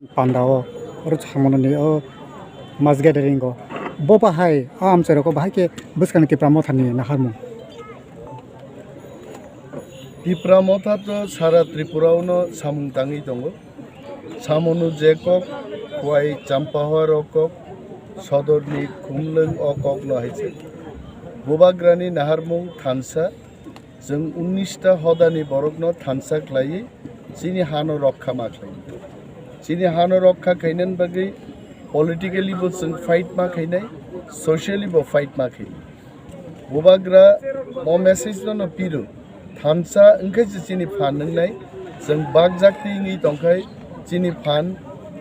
Pandao or Hamonani or Masgadaringo. Bopa Hai, arms or Bahake, Buskan Tipramotani, Naharmo. Tipramota to Sara Tripurano, Samuntangi Tongo, Samonu Jacob, Kwai Champahar Okok, Sodorni Kumlung Okok no Hise, Bobagrani Naharmung Tansa, Zung Unista Hodani Borogno Tansa Klai, Sini Hano Rokka Maklai. Sini Hano Rokka Kainan Bagi, politically was fight Makinai, socially bo fight Makin. Bobagra, more message no Piru. Tansa engkau sini fan nengai, seng bagjak tinggi tongkai sini fan,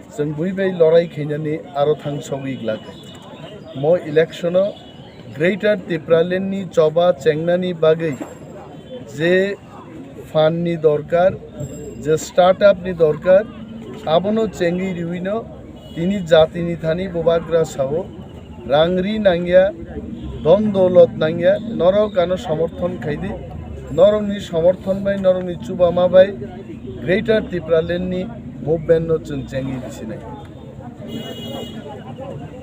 seng bui bei lorai kenyani aro thang sobi glakai. Mo electiono Greater Tipralen ni coba cengnani bagai, je fan ni dorkar, je startup ni dorkar, abono cengi riwino, tini jati ni thani bobagra sao, rangri nangya, don dolot nangya, noro kano samorthon khaidi. Norongni Samarthon by Norongni Chubama by Greater Tipraleni movement no Chunchangi Sinai.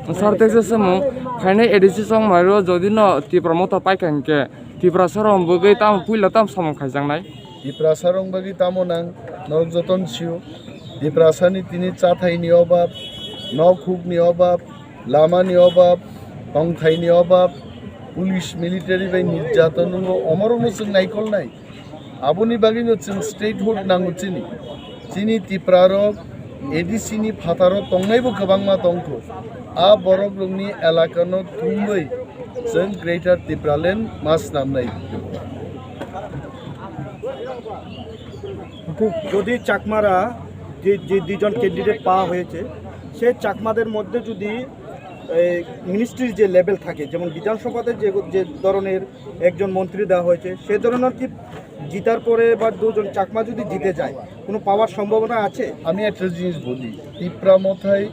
Sartexamo, Pane Edison Maro, Zodino, Tipramota Pakanke, Tiprasarom Bugatam, Puilatam Samon Kazanai, Tiprasarong Bagitamonang, Norzoton Siu, Tiprasani Tini Chatai Niobab, Nokuk Niobab, Lama Niobab, Tongtai Niobab. Police military by Nijatan, Omoros and Nikol Nai. Abuni Bagino statehood Nanguchini. Chini Tipraro, Edisini Pataro, Tongnebo Kabanga Tonko. A Borogruni, Alakano, Tumbai, Sun Greater Tipralen, Mas Namnai. যদি চাকমারা যে দুজন candidate পাওয়া হয়েছে সেই চাকমাদের মধ্যে যদি মিনিস্ট্রির যে level থাকে যেমন বিধানসভাতে যে ধরনের একজন মন্ত্রী দেওয়া হয়েছে সেই ধরনের কি জিতার পরে বা দুজন চাকমা যদি জিতে যায় কোনো পাওয়ার সম্ভাবনা আছে? আমি একটা জিনিস বলি, তিপ্রামথায়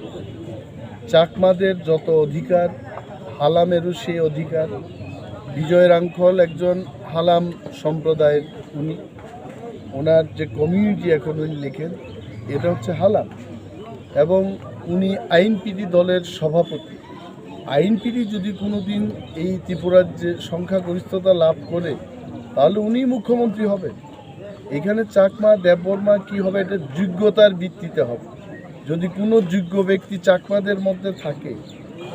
চাকমাদের যত অধিকার, হালামেরও সেই অধিকার। বিজয় রাংখল একজন হালাম সম্প্রদায়ের, উনি ওনার যে কমিউনিটি এখন উনি লেখেন এটা হচ্ছে হালাম, এবং উনি আইনপিডি দলের সভাপতি। আইনপিডি যদি কোনো দিন এই ত্রিপুরার যে সংখ্যাগরিষ্ঠতা লাভ করে তাহলে উনি মুখ্যমন্ত্রী হবে। এখানে চাকমা দেববর্মা কি হবে, এটা যোগ্যতার ভিত্তিতে হবে। যদি কোনো যোগ্য ব্যক্তি চাকমাদের মধ্যে থাকে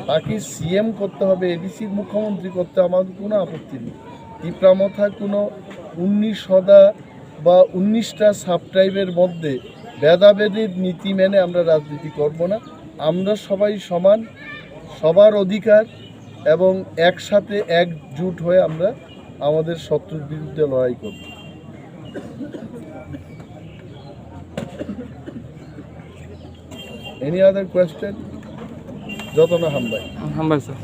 তাকে সিএম করতে হবে, এডিসির মুখ্যমন্ত্রী করতে আমাদের কোনো আপত্তি নেই। তিপ্রামথা কোনো 19 বা 19টা সাব ট্রাইবের মধ্যে ভেদাভেদের নীতি মেনে আমরা রাজনীতি করব না। আমরা সবাই সমান, সবার অধিকার এবং একসাথে একজুট হয়ে আমরা আমাদের শত্রুর বিরুদ্ধে লড়াই করব। Any other question? যত না হামবাই Hambai, sir.